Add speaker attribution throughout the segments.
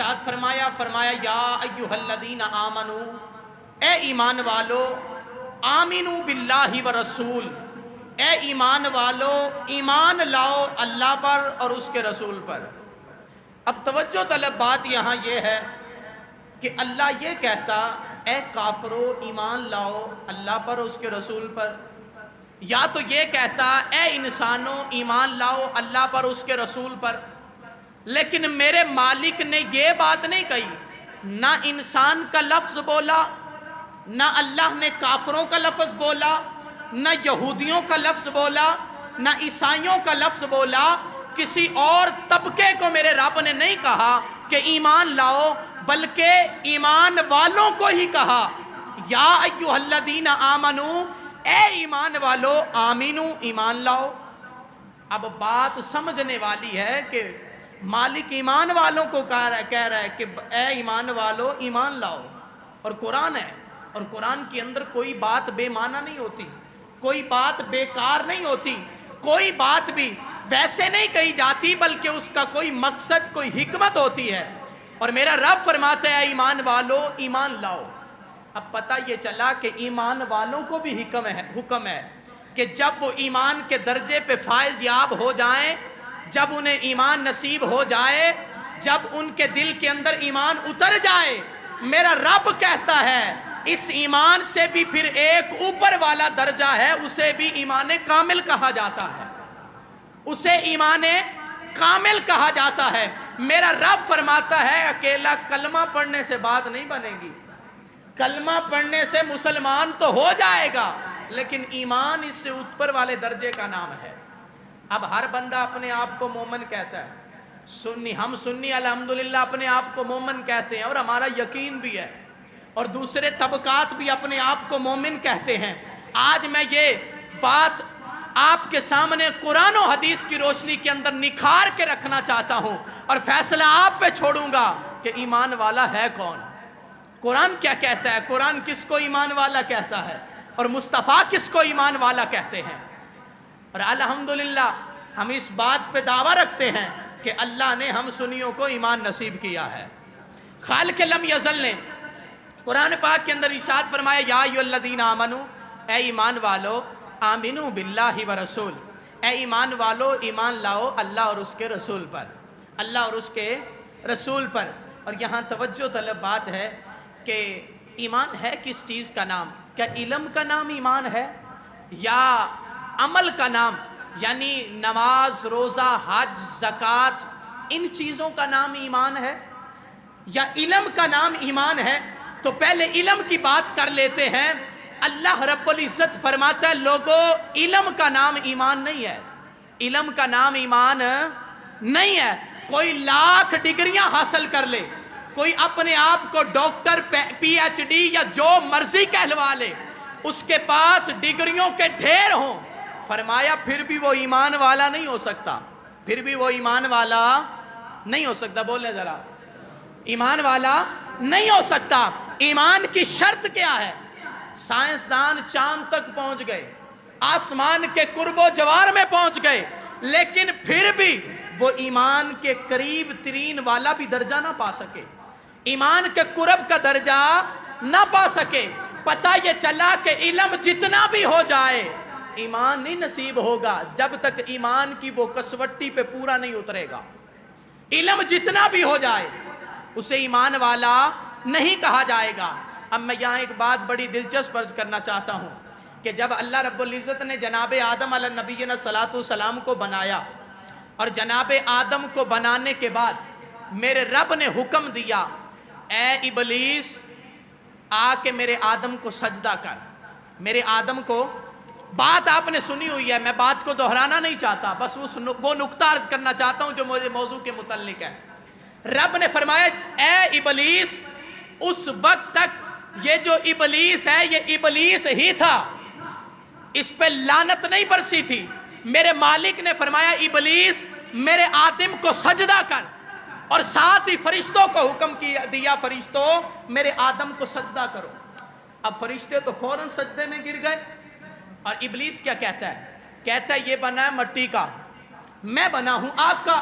Speaker 1: ارشاد فرمایا یا ایھا الذین آمنو، اے ایمان والو، آمنو باللہ ورسول، اے ایمان والو ایمان لاؤ اللہ پر اور اس کے رسول پر۔ اب توجہ طلب بات یہاں یہ ہے کہ اللہ یہ کہتا اے کافرو ایمان لاؤ اللہ پر اور اس کے رسول پر، یا تو یہ کہتا اے انسانوں ایمان لاؤ اللہ پر اس کے رسول پر۔ لیکن میرے مالک نے یہ بات نہیں کہی، نہ انسان کا لفظ بولا، نہ اللہ نے کافروں کا لفظ بولا، نہ یہودیوں کا لفظ بولا، نہ عیسائیوں کا لفظ بولا، کسی اور طبقے کو میرے رب نے نہیں کہا کہ ایمان لاؤ، بلکہ ایمان والوں کو ہی کہا یا ایھا الذین آمنو، اے ایمان والو آمینو ایمان لاؤ۔ اب بات سمجھنے والی ہے کہ مالک ایمان والوں کو کہہ رہا ہے کہ اے ایمان والو ایمان لاؤ، اور قرآن ہے، اور قرآن کے اندر کوئی بات بے معنی نہیں ہوتی، کوئی بات بیکار نہیں ہوتی، کوئی بات بھی ویسے نہیں کہی جاتی، بلکہ اس کا کوئی مقصد کوئی حکمت ہوتی ہے۔ اور میرا رب فرماتا ہے ایمان والو ایمان لاؤ۔ اب پتہ یہ چلا کہ ایمان والوں کو بھی حکم ہے کہ جب وہ ایمان کے درجے پہ فائز یاب ہو جائیں، جب انہیں ایمان نصیب ہو جائے، جب ان کے دل کے اندر ایمان اتر جائے، میرا رب کہتا ہے اس ایمان سے بھی پھر ایک اوپر والا درجہ ہے، اسے بھی ایمان کامل کہا جاتا ہے، اسے ایمان کامل کہا جاتا ہے۔ میرا رب فرماتا ہے اکیلا کلمہ پڑھنے سے بات نہیں بنے گی، کلمہ پڑھنے سے مسلمان تو ہو جائے گا، لیکن ایمان اس سے اوپر والے درجے کا نام ہے۔ اب ہر بندہ اپنے آپ کو مومن کہتا ہے، ہم سنی الحمدللہ اپنے آپ کو مومن کہتے ہیں اور ہمارا یقین بھی ہے، اور دوسرے طبقات بھی اپنے آپ کو مومن کہتے ہیں۔ آج میں یہ بات آپ کے سامنے قرآن و حدیث کی روشنی کے اندر نکھار کے رکھنا چاہتا ہوں، اور فیصلہ آپ پہ چھوڑوں گا کہ ایمان والا ہے کون۔ قرآن کیا کہتا ہے، قرآن کس کو ایمان والا کہتا ہے، اور مصطفیٰ کس کو ایمان والا کہتے ہیں۔ اور الحمدللہ ہم اس بات پہ دعویٰ رکھتے ہیں کہ اللہ نے ہم سنیوں کو ایمان نصیب کیا ہے۔ خالق لم یزل نے قرآن پاک کے اندر ارشاد فرمایا یا ایھا الذین آمنو، اے ایمان والو آمنو باللہ ورسول، اے ایمان والو ایمان لاؤ اللہ اور اس کے رسول پر، اللہ اور اس کے رسول پر۔ اور یہاں توجہ طلب بات ہے کہ ایمان ہے کس چیز کا نام؟ کیا علم کا نام ایمان ہے، یا عمل کا نام، یعنی نماز روزہ حج زکوٰۃ ان چیزوں کا نام ایمان ہے، یا علم کا نام ایمان ہے؟ تو پہلے علم کی بات کر لیتے ہیں۔ اللہ رب العزت فرماتا ہے لوگو علم کا نام ایمان نہیں ہے، علم کا نام ایمان نہیں ہے۔ کوئی لاکھ ڈگریاں حاصل کر لے، کوئی اپنے آپ کو ڈاکٹر پی ایچ ڈی یا جو مرضی کہلوا لے، اس کے پاس ڈگریوں کے ڈھیر ہوں، فرمایا پھر بھی وہ ایمان والا نہیں ہو سکتا، پھر بھی وہ ایمان والا نہیں ہو سکتا۔ بولے ذرا، ایمان والا نہیں ہو سکتا۔ ایمان کی شرط کیا ہے؟ سائنسدان چاند تک پہنچ گئے، آسمان کے قرب و جوار میں پہنچ گئے، لیکن پھر بھی وہ ایمان کے قریب ترین والا بھی درجہ نہ پا سکے، ایمان کے قرب کا درجہ نہ پا سکے۔ پتہ یہ چلا کہ علم جتنا بھی ہو جائے ایمان نہیں نصیب ہوگا جب تک ایمان کی وہ کسوٹی پہ پورا نہیں اترے گا۔ علم جتنا بھی ہو جائے اسے ایمان والا نہیں کہا جائے گا۔ اب میں یہاں ایک بات بڑی دلچسپ عرض کرنا چاہتا ہوں کہ جب اللہ رب العزت نے جناب آدم علیہ نبینا صلاۃ والسلام کو بنایا، اور جناب آدم کو بنانے کے بعد میرے رب نے حکم دیا اے ابلیس آ کے میرے آدم کو سجدہ کر، میرے آدم کو، بات آپ نے سنی ہوئی ہے، میں بات کو دہرانا نہیں چاہتا، بس وہ نقطہ عرض کرنا چاہتا ہوں جو مجھے موضوع کے متعلق ہے۔ رب نے فرمایا اے ابلیس، اس وقت تک یہ جو ابلیس ہے یہ ابلیس ہی تھا، اس پہ لعنت نہیں برسی تھی۔ میرے مالک نے فرمایا ابلیس میرے آدم کو سجدہ کر، اور ساتھ ہی فرشتوں کو حکم دیا فرشتوں میرے آدم کو سجدہ کرو۔ اب فرشتے تو فوراً سجدے میں گر گئے، اور ابلیس کیا کہتا ہے؟ کہتا ہے یہ بنا ہے مٹی کا، میں بنا ہوں آگ کا،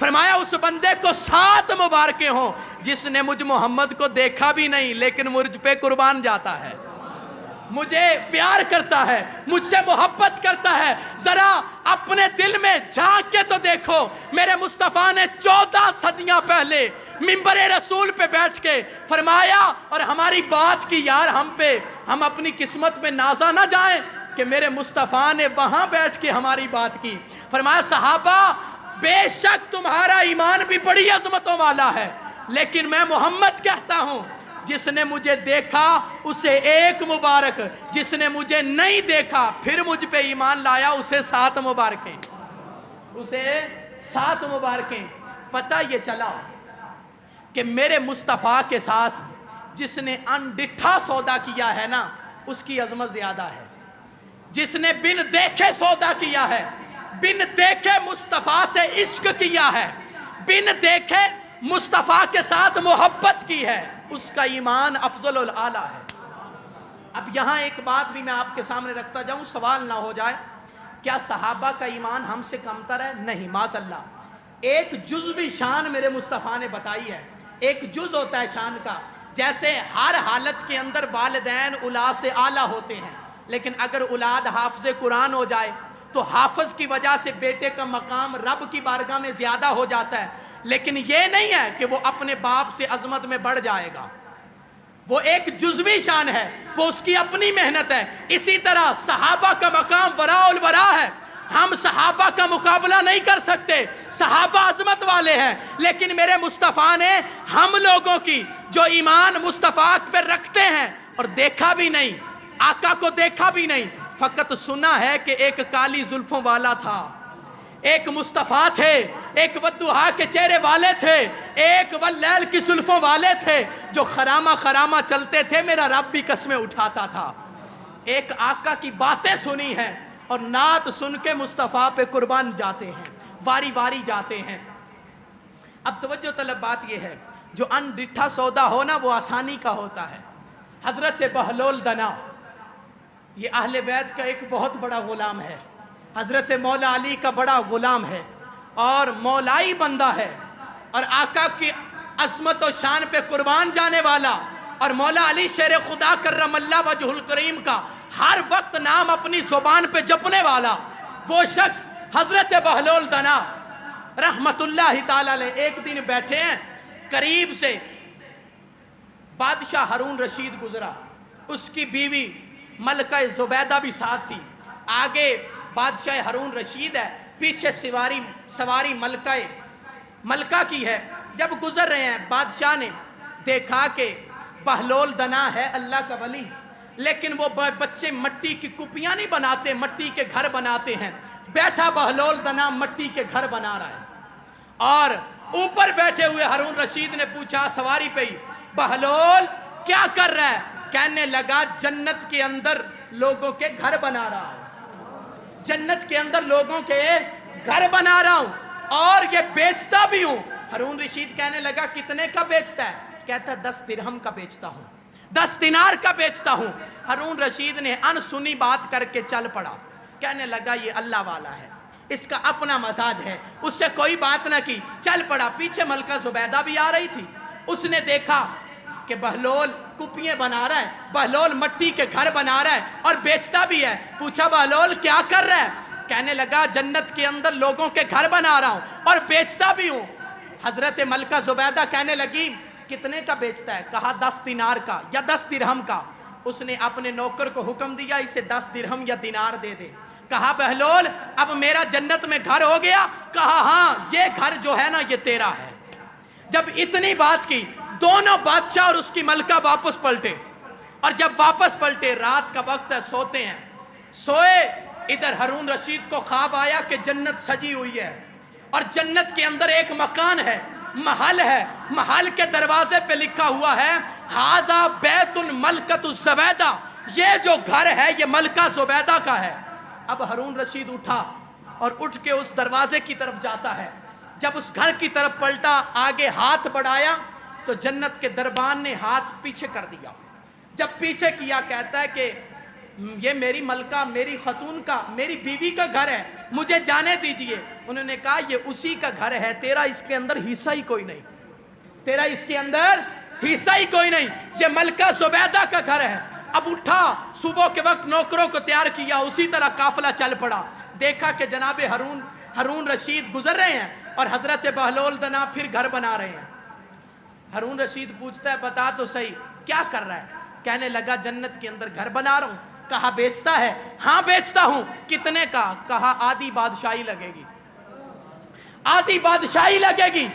Speaker 1: فرمایا اس بندے کو 7 مبارکیں ہوں جس نے مجھ محمد کو دیکھا بھی نہیں لیکن مجھ پہ قربان جاتا ہے، مجھے پیار کرتا ہے، مجھ سے محبت کرتا ہے۔ ذرا اپنے دل میں جھانک کے تو دیکھو، میرے مصطفیٰ نے 14 صدیاں پہلے منبر رسول پہ بیٹھ کے فرمایا اور ہماری بات کی، یار ہم اپنی قسمت میں نازا نہ جائیں کہ میرے مصطفیٰ نے وہاں بیٹھ کے ہماری بات کی۔ فرمایا صحابہ بے شک تمہارا ایمان بھی بڑی عظمتوں والا ہے، لیکن میں محمد کہتا ہوں جس نے مجھے دیکھا اسے 1 مبارک، جس نے مجھے نہیں دیکھا پھر مجھ پہ ایمان لایا اسے 7 مبارکیں، اسے 7 مبارکیں۔ پتہ یہ چلا کہ میرے مصطفیٰ کے ساتھ جس نے انڈٹھا سودا کیا ہے نا اس کی عظمت زیادہ ہے، جس نے بن دیکھے سودا کیا ہے، بن دیکھے مصطفیٰ سے عشق کیا ہے، بن دیکھے مصطفیٰ کے ساتھ محبت کی ہے، اس کا ایمان افضل الاعلیٰ ہے۔ اب یہاں ایک بات بھی میں آپ کے سامنے رکھتا جاؤں، سوال نہ ہو جائے، کیا صحابہ کا ایمان ہم سے کمتر ہے؟ نہیں، معاذ اللہ۔ ایک جزوی شان میرے مصطفیٰ نے بتائی ہے، ایک جز ہوتا ہے شان کا، جیسے ہر حالت کے اندر والدین اولاد سے اعلیٰ ہوتے ہیں، لیکن اگر اولاد حافظ قرآن ہو جائے تو حافظ کی وجہ سے بیٹے کا مقام رب کی بارگاہ میں زیادہ ہو جاتا ہے، لیکن یہ نہیں ہے کہ وہ اپنے باپ سے عظمت میں بڑھ جائے گا، وہ ایک جزوی شان ہے، وہ اس کی اپنی محنت ہے۔ اسی طرح صحابہ کا مقام وراء الورا ہے، ہم صحابہ کا مقابلہ نہیں کر سکتے، صحابہ عظمت والے ہیں، لیکن میرے مصطفیٰ نے ہم لوگوں کی جو ایمان مصطفیٰ پہ رکھتے ہیں اور دیکھا بھی نہیں، آقا کو دیکھا بھی نہیں، فقط سنا ہے کہ ایک کالی زلفوں والا تھا، ایک مصطفیٰ تھے، ایک والضحیٰ کے چہرے والے تھے، ایک واللیل کی زلفوں والے تھے جو خرامہ خرامہ چلتے تھے، میرا رب بھی قسمیں اٹھاتا تھا۔ ایک آقا کی باتیں سنی ہیں اور نعت سن کے مصطفیٰ پہ قربان جاتے ہیں، واری واری جاتے ہیں۔ اب توجہ طلب بات یہ ہے، جو انڈٹھا سودا ہونا وہ آسانی کا ہوتا ہے۔ حضرت بہلول دنا یہ اہل بیت کا ایک بہت بڑا غلام ہے، حضرت مولا علی کا بڑا غلام ہے اور مولائی بندہ ہے، اور آقا کی عظمت و شان پہ قربان جانے والا، اور مولا علی شیر خدا کرم اللہ وجہ الکریم کا ہر وقت نام اپنی زبان پہ جپنے والا وہ شخص حضرت بہلول دنا رحمت اللہ تعالی علیہ ایک دن بیٹھے ہیں، قریب سے بادشاہ ہارون رشید گزرا، اس کی بیوی ملکہ زبیدہ بھی ساتھ تھی، آگے بادشاہ ہارون رشید ہے، پیچھے سواری ملکہ کی ہے۔ جب گزر رہے ہیں بادشاہ نے دیکھا کہ بہلول دنا ہے اللہ کا ولی، لیکن وہ بچے مٹی کی کپیاں نہیں بناتے، مٹی کے گھر بناتے ہیں، بیٹھا بہلول دنا مٹی کے گھر بنا رہا ہے، اور اوپر بیٹھے ہوئے ہارون رشید نے پوچھا سواری پہ ہی، بہلول کیا کر رہا ہے؟ کہنے لگا جنت کے اندر لوگوں کے گھر بنا رہا ہوں، جنت کے اندر لوگوں کے گھر بنا رہا ہوں اور یہ بیچتا بھی ہوں۔ ہارون رشید کہنے لگا کتنے کا بیچتا ہے؟ کہتا ہے 10 درہم کا بیچتا ہوں، 10 دینار کا بیچتا ہوں۔ ہارون رشید نے انسنی بات کر کے چل پڑا، کہنے لگا یہ اللہ والا ہے، اس کا اپنا مزاج ہے، اس سے کوئی بات نہ کی، چل پڑا۔ پیچھے ملکہ زبیدہ بھی آ رہی تھی، اس نے دیکھا کہ بہلول کپیاں بنا رہا ہے، بہلول مٹی کے گھر بنا رہا ہے اور بیچتا بھی ہے۔ پوچھا بہلول کیا کر رہا ہے؟ کہنے لگا جنت کے اندر لوگوں کے گھر بنا رہا ہوں اور بیچتا بھی ہوں۔ حضرت ملکہ زبیدہ کہنے لگی کتنے کا بیچتا ہے؟ کہا 10 دینار کا یا 10 درہم کا۔ اس نے اپنے نوکر کو حکم دیا اسے 10 درہم یا دینار دے دے۔ کہا بہلول اب میرا جنت میں گھر ہو گیا؟ کہا ہاں یہ گھر جو ہے نا یہ تیرا ہے۔ جب اتنی بات کی دونوں بادشاہ اور اس کی ملکہ واپس پلٹے، اور جب واپس پلٹے رات کا وقت ہے، سوتے ہیں، سوئے ادھر ہارون رشید کو خواب آیا کہ جنت سجی ہوئی ہے اور جنت کے اندر ایک مکان ہے، محل ہے، محل کے دروازے پہ لکھا ہوا ہے ھذا بیت الملکۃ الزبیدہ، یہ جو گھر ہے یہ ملکہ زبیدہ کا ہے۔ اب ہارون رشید اٹھا اور اٹھ کے اس دروازے کی طرف جاتا ہے، جب اس گھر کی طرف پلٹا آگے ہاتھ بڑھایا تو جنت کے دربان نے ہاتھ پیچھے کر دیا۔ جب پیچھے کیا کہتا ہے کہ یہ میری ملکہ، میری خاتون کا، میری بیوی کا گھر ہے، مجھے جانے دیجئے۔ انہوں نے کہا یہ اسی کا گھر ہے، تیرا اس کے اندر حصہ ہی کوئی نہیں، تیرا اس کے اندر حصہ ہی کوئی نہیں، یہ ملکہ زبیدہ کا گھر ہے۔ اب اٹھا، صبح کے وقت نوکروں کو تیار کیا، اسی طرح قافلہ چل پڑا۔ دیکھا کہ جناب ہارون رشید گزر رہے ہیں اور حضرت بہلول دنا پھر گھر بنا رہے ہیں۔ ہارون رشید پوچھتا ہے بتا تو صحیح کیا کر رہا ہے؟ کہنے لگا جنت کے اندر گھر بنا رہا ہوں۔ کہا بیچتا ہے؟ ہاں بیچتا ہوں۔ کتنے کا؟ کہا آدھی بادشاہی لگے گی، آدھی بادشاہی لگے گی۔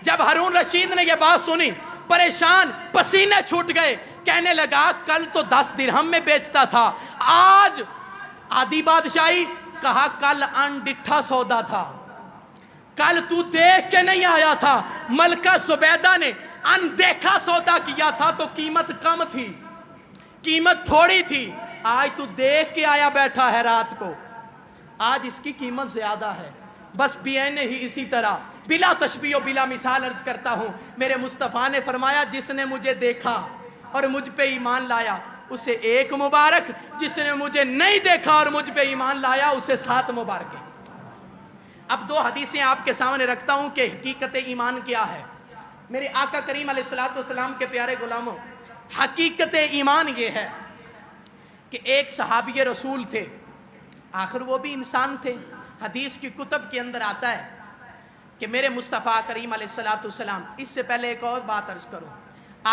Speaker 1: جب ہارون رشید نے یہ بات سنی پریشان، پسینے چھوٹ گئے، کہنے لگا کل تو 10 درہم میں بیچتا تھا، آج آدھی بادشاہی؟ کہا کل انڈٹھا سودا تھا، کل تو دیکھ کے نہیں آیا تھا، ملکہ زبیدہ نے اندیکھا سودا کیا تھا تو قیمت کم تھی، قیمت تھوڑی تھی، آج تو دیکھ کے آیا بیٹھا ہے رات کو، آج اس کی قیمت زیادہ ہے۔ بس بیعنے ہی اسی طرح بلا تشبیہ و بلا مثال عرض کرتا ہوں، میرے مصطفیٰ نے فرمایا جس نے مجھے دیکھا اور مجھ پہ ایمان لایا اسے 1 مبارک، جس نے مجھے نہیں دیکھا اور مجھ پہ ایمان لایا اسے 7 مبارک۔ اب 2 حدیثیں آپ کے سامنے رکھتا ہوں کہ حقیقت ایمان کیا ہے۔ میرے آقا کریم علیہ السلام کے پیارے غلاموں، حقیقت ایمان یہ ہے کہ ایک صحابی رسول تھے، آخر وہ بھی انسان تھے۔ حدیث کی کتب کے اندر آتا ہے کہ میرے مصطفیٰ کریم علیہ السلام، اس سے پہلے ایک اور بات عرض کروں،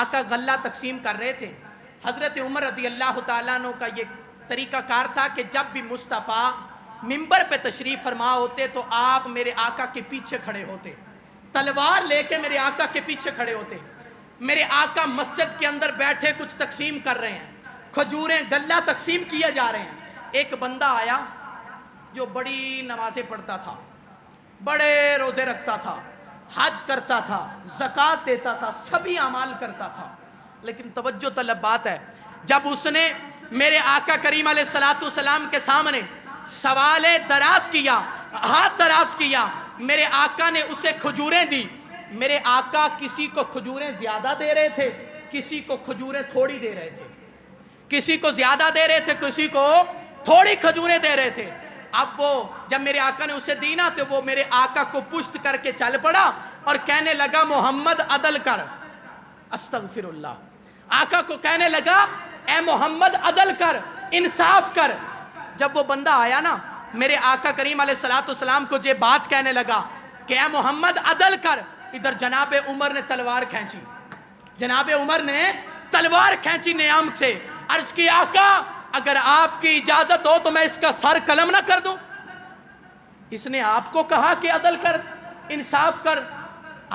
Speaker 1: آقا غلہ تقسیم کر رہے تھے۔ حضرت عمر رضی اللہ تعالیٰ عنہ کا یہ طریقہ کار تھا کہ جب بھی مصطفیٰ منبر پہ تشریف فرما ہوتے تو آپ میرے آقا کے پیچھے کھڑے ہوتے، تلوار لے کے میرے آقا کے پیچھے کھڑے ہوتے۔ میرے آقا مسجد کے اندر بیٹھے کچھ تقسیم کر رہے ہیں، کھجوریں غلہ تقسیم کیے جا رہے ہیں۔ ایک بندہ آیا جو بڑی نمازیں پڑھتا تھا، بڑے روزے رکھتا تھا، حج کرتا تھا، زکوٰۃ دیتا تھا، سبھی اعمال کرتا تھا، لیکن توجہ طلب بات ہے، جب اس نے میرے آقا کریم علیہ السلام کے سامنے سوال دراز کیا، ہاتھ دراز کیا، میرے آقا نے اسے کھجوریں دی۔ میرے آقا کسی کو کھجوریں زیادہ دے رہے تھے، کسی کو کھجوریں تھوڑی دے رہے تھے، کسی کو زیادہ دے رہے تھے، کسی کو تھوڑی کھجوریں دے رہے تھے۔ اب وہ جب میرے آقا نے اسے دی نا تو وہ میرے آقا کو پشت کر کے چل پڑا اور کہنے لگا محمد عدل کر، استغفر اللہ، آقا کو کہنے لگا اے محمد عدل کر، انصاف کر۔ جب وہ بندہ آیا نا میرے آقا کریم علیہ السلام کو یہ بات کہنے لگا کہ اے محمد عدل کر، ادھر جناب عمر نے تلوار کھینچی، جناب عمر نے تلوار کھینچی نیام سے، عرض کی آقا اگر آپ کی اجازت ہو تو میں اس کا سر قلم نہ کر دوں۔ اس نے آپ کو کہا کہ عدل کر، انصاف کر،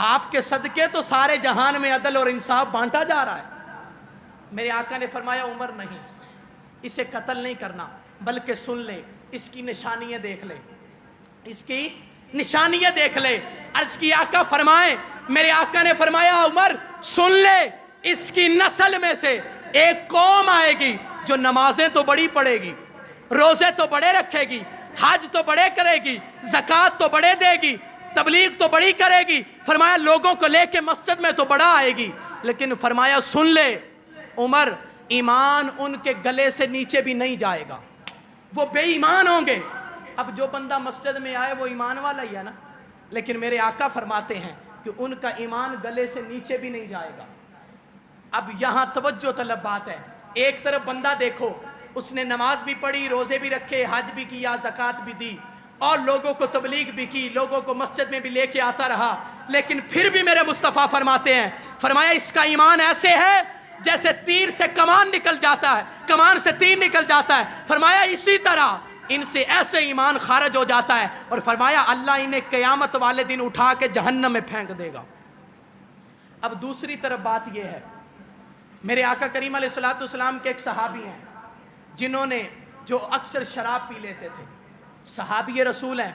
Speaker 1: آپ کے صدقے تو سارے جہان میں عدل اور انصاف بانٹا جا رہا ہے۔ میرے آقا نے فرمایا عمر نہیں، اسے قتل نہیں کرنا، بلکہ سن لے، اس کی نشانیاں دیکھ لے، اس کی نشانیاں دیکھ لے۔ عرض کی آقا فرمائیں، میرے آقا نے فرمایا عمر سن لے، اس کی نسل میں سے ایک قوم آئے گی جو نمازیں تو بڑی پڑھے گی، روزے تو بڑے رکھے گی، حج تو بڑے کرے گی، زکوٰۃ تو بڑے دے گی، تبلیغ تو بڑی کرے گی، فرمایا لوگوں کو لے کے مسجد میں تو بڑا آئے گی، لیکن فرمایا سن لے عمر، ایمان ان کے گلے سے نیچے بھی نہیں جائے گا، وہ بے ایمان ہوں گے۔ اب جو بندہ مسجد میں آئے وہ ایمان والا ہی ہے نا، لیکن میرے آقا فرماتے ہیں کہ ان کا ایمان گلے سے نیچے بھی نہیں جائے گا۔ اب یہاں توجہ طلب بات ہے، ایک طرف بندہ دیکھو اس نے نماز بھی پڑھی، روزے بھی رکھے، حج بھی کیا، زکوٰۃ بھی دی، اور لوگوں کو تبلیغ بھی کی، لوگوں کو مسجد میں بھی لے کے آتا رہا، لیکن پھر بھی میرے مصطفیٰ فرماتے ہیں، فرمایا اس کا ایمان ایسے ہے جیسے تیر سے کمان نکل جاتا ہے، کمان سے تیر نکل جاتا ہے، فرمایا اسی طرح ان سے ایسے ایمان خارج ہو جاتا ہے، اور فرمایا اللہ انہیں قیامت والے دن اٹھا کے جہنم میں پھینک دے گا۔ اب دوسری طرف بات یہ ہے، میرے آقا کریم علیہ السلام کے ایک صحابی ہیں جنہوں نے جو اکثر شراب پی لیتے تھے، صحابی رسول ہیں،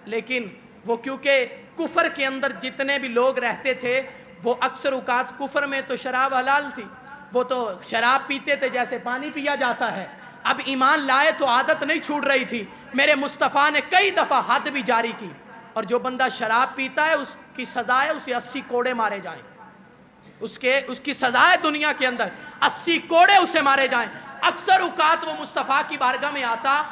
Speaker 1: لیکن وہ کیونکہ کفر کے اندر جتنے بھی لوگ رہتے تھے وہ اکثر اوقات کفر میں تو شراب حلال تھی، وہ تو شراب پیتے تھے جیسے پانی پیا جاتا ہے، اب ایمان لائے تو عادت نہیں چھوٹ رہی تھی۔ میرے مصطفیٰ نے کئی دفعہ حد بھی جاری کی، اور جو بندہ شراب پیتا ہے اس کی سزا ہے اسے 80 کوڑے مارے جائیں، اس کی سزا ہے دنیا کے اندر 80 کوڑے اسے مارے جائیں۔ اکثر اوقات وہ مصطفیٰ کی بارگاہ میں آتا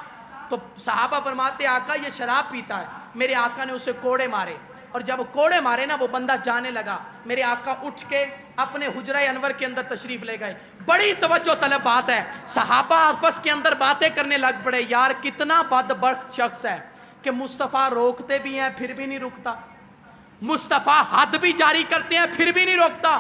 Speaker 1: تو صحابہ فرماتے آقا یہ شراب پیتا ہے، میرے آقا نے اسے کوڑے مارے، اور جب کوڑے مارے نا وہ بندہ جانے لگا، میرے آقا اٹھ کے اپنے حجرہ انور کے اندر تشریف لے گئے۔ بڑی توجہ طلب بات ہے، صحابہ آپس کے اندر باتیں کرنے لگ پڑے، یار کتنا بدبخت شخص ہے کہ مصطفیٰ روکتے بھی ہیں پھر بھی نہیں رکتا، مصطفیٰ حد بھی جاری کرتے ہیں پھر بھی نہیں روکتا۔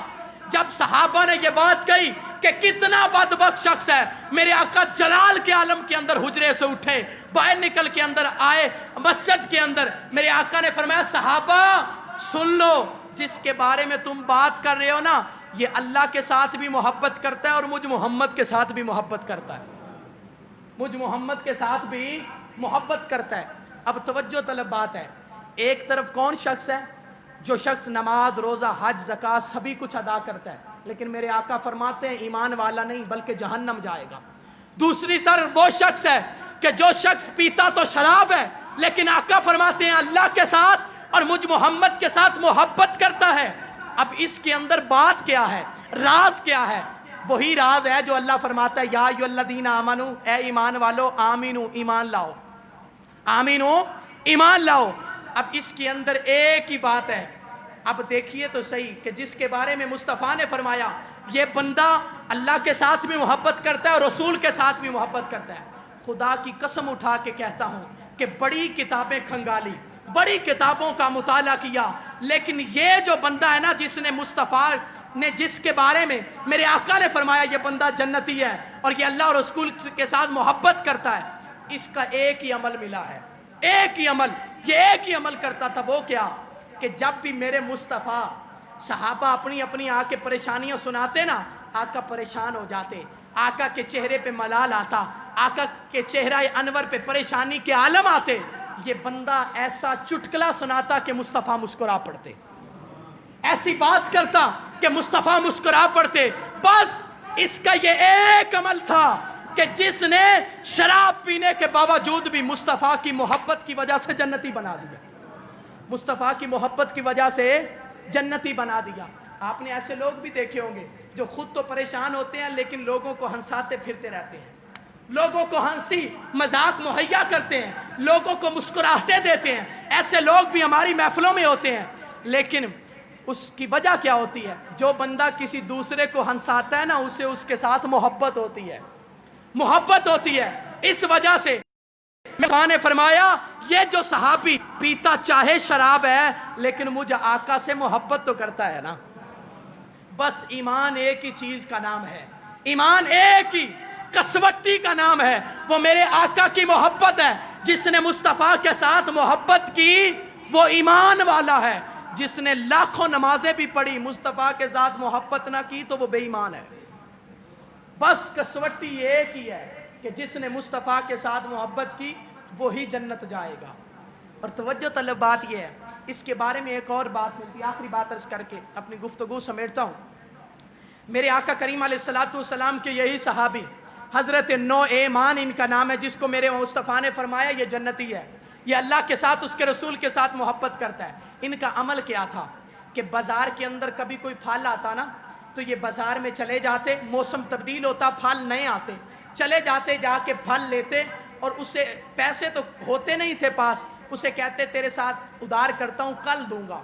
Speaker 1: جب صحابہ نے یہ بات کہی کہ کتنا بدبخت شخص ہے، میرے آقا جلال کے عالم کے اندر حجرے سے اٹھے، باہر نکل کے اندر آئے مسجد کے اندر۔ میرے آقا نے فرمایا صحابہ سن لو، جس کے بارے میں تم بات کر رہے ہو نا، یہ اللہ کے ساتھ بھی محبت کرتا ہے اور مجھ محمد کے ساتھ بھی محبت کرتا ہے، مجھ محمد کے ساتھ بھی محبت کرتا ہے۔ اب توجہ طلب بات ہے، ایک طرف کون شخص ہے؟ جو شخص نماز روزہ حج زکوٰۃ سبھی کچھ ادا کرتا ہے، لیکن میرے آقا فرماتے ہیں ایمان والا نہیں بلکہ جہنم جائے گا۔ دوسری طرف وہ شخص ہے کہ جو شخص پیتا تو شراب ہے، لیکن آقا فرماتے ہیں اللہ کے ساتھ اور مجھ محمد کے ساتھ محبت کرتا ہے۔ اب اس کے اندر بات کیا ہے، راز کیا ہے؟ وہی راز ہے جو اللہ فرماتا ہے یا ایھا الذین آمنو، اے ایمان والو، آمینو ایمان لاؤ، آمینو ایمان لاؤ۔ اب اس کے اندر ایک ہی بات ہے، اب دیکھیے تو صحیح کہ جس کے بارے میں مصطفیٰ نے فرمایا یہ بندہ اللہ کے ساتھ بھی محبت کرتا ہے اور رسول کے ساتھ بھی محبت کرتا ہے، خدا کی قسم اٹھا کے کہتا ہوں کہ بڑی کتابیں کھنگالی، بڑی کتابوں کا مطالعہ کیا، لیکن یہ جو بندہ ہے نا جس نے مصطفیٰ نے جس کے بارے میں میرے آقا نے فرمایا یہ بندہ جنتی ہے اور یہ اللہ اور رسول کے ساتھ محبت کرتا ہے، اس کا ایک ہی عمل ملا ہے، ایک ہی عمل، یہ ایک ہی عمل کرتا تھا۔ وہ کیا کہ جب بھی میرے مصطفیٰ صحابہ اپنی اپنی آ کے پریشانیاں سناتے نا، آقا پریشان ہو جاتے، آقا کے چہرے پہ ملال آتا، آقا کے چہرہ انور پہ پریشانی کے عالم آتے، یہ بندہ ایسا چٹکلا سناتا کہ مصطفیٰ مسکرا پڑتے، ایسی بات کرتا کہ مصطفیٰ مسکرا پڑتے۔ بس اس کا یہ ایک عمل تھا کہ جس نے شراب پینے کے باوجود بھی مصطفیٰ کی محبت کی وجہ سے جنتی بنا دیا، مصطفیٰ کی محبت کی وجہ سے جنتی بنا دیا۔ آپ نے ایسے لوگ بھی دیکھے ہوں گے جو خود تو پریشان ہوتے ہیں لیکن لوگوں کو ہنساتے پھرتے رہتے ہیں، لوگوں کو ہنسی مذاق مہیا کرتے ہیں، لوگوں کو مسکراہٹیں دیتے ہیں، ایسے لوگ بھی ہماری محفلوں میں ہوتے ہیں، لیکن اس کی وجہ کیا ہوتی ہے؟ جو بندہ کسی دوسرے کو ہنساتا ہے نا اسے اس کے ساتھ محبت ہوتی ہے، محبت ہوتی ہے۔ اس وجہ سے مصطفیٰ نے فرمایا یہ جو صحابی پیتا چاہے شراب ہے لیکن مجھ آقا سے محبت تو کرتا ہے نا۔ بس ایمان ایک ہی چیز کا نام ہے، ایمان ایک ہی کسوٹی کا نام ہے، وہ میرے آقا کی محبت ہے۔ جس نے مصطفیٰ کے ساتھ محبت کی وہ ایمان والا ہے، جس نے لاکھوں نمازیں بھی پڑھی مصطفیٰ کے ساتھ محبت نہ کی تو وہ بے ایمان ہے۔ بس کسوٹی ایک ہی ہے کہ جس نے مصطفیٰ کے ساتھ محبت کی وہی جنت جائے گا۔ اور توجہ طلب بات یہ ہے، اس کے بارے میں ایک اور بات ملتی ہے، آخری بات عرض کر کے اپنی گفتگو سمیٹتا ہوں۔ میرے آقا کریم علیہ السلام کے یہی صحابی حضرت نعمان ان کا نام ہے، جس کو میرے مصطفیٰ نے فرمایا یہ جنتی ہے، یہ اللہ کے ساتھ اس کے رسول کے ساتھ محبت کرتا ہے۔ ان کا عمل کیا تھا کہ بازار کے اندر کبھی کوئی پھل آتا نا تو یہ بازار میں چلے جاتے، موسم تبدیل ہوتا پھل نئے آتے، چلے جاتے جا کے پھل لیتے اور اسے پیسے تو ہوتے نہیں تھے پاس، اسے کہتے تیرے ساتھ ادھار کرتا ہوں کل دوں گا،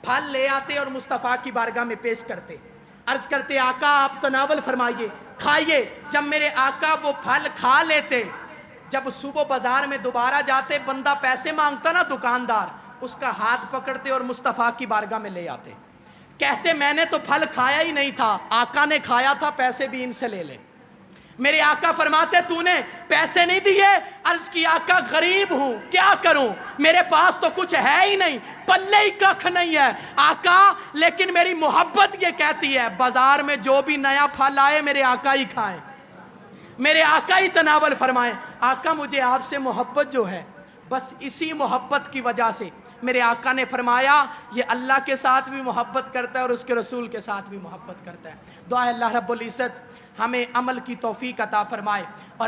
Speaker 1: پھل لے آتے اور مصطفیٰ کی بارگاہ میں پیش کرتے، عرض کرتے آقا آپ تناول فرمائیے کھائیے۔ جب میرے آقا وہ پھل کھا لیتے، جب صبح بازار میں دوبارہ جاتے بندہ پیسے مانگتا نا دکاندار، اس کا ہاتھ پکڑتے اور مصطفیٰ کی بارگاہ میں لے آتے، کہتے میں نے تو پھل کھایا ہی نہیں تھا، آقا نے کھایا تھا، پیسے بھی ان سے لے لے۔ میرے آقا فرماتے تو نے پیسے نہیں دیے؟ عرض کی آقا غریب ہوں کیا کروں، میرے پاس تو کچھ ہے ہی نہیں، پلے ہی ککھ نہیں ہے آقا، لیکن میری محبت یہ کہتی ہے بازار میں جو بھی نیا پھل آئے میرے آقا ہی کھائیں، میرے آقا ہی تناول فرمائیں۔ آقا مجھے آپ سے محبت جو ہے بس اسی محبت کی وجہ سے میرے آقا نے فرمایا یہ اللہ کے ساتھ بھی محبت کرتا ہے اور اس کے رسول کے ساتھ بھی محبت کرتا ہے۔ دعا ہے اللہ رب العزت ہمیں عمل کی توفیق عطا فرمائے اور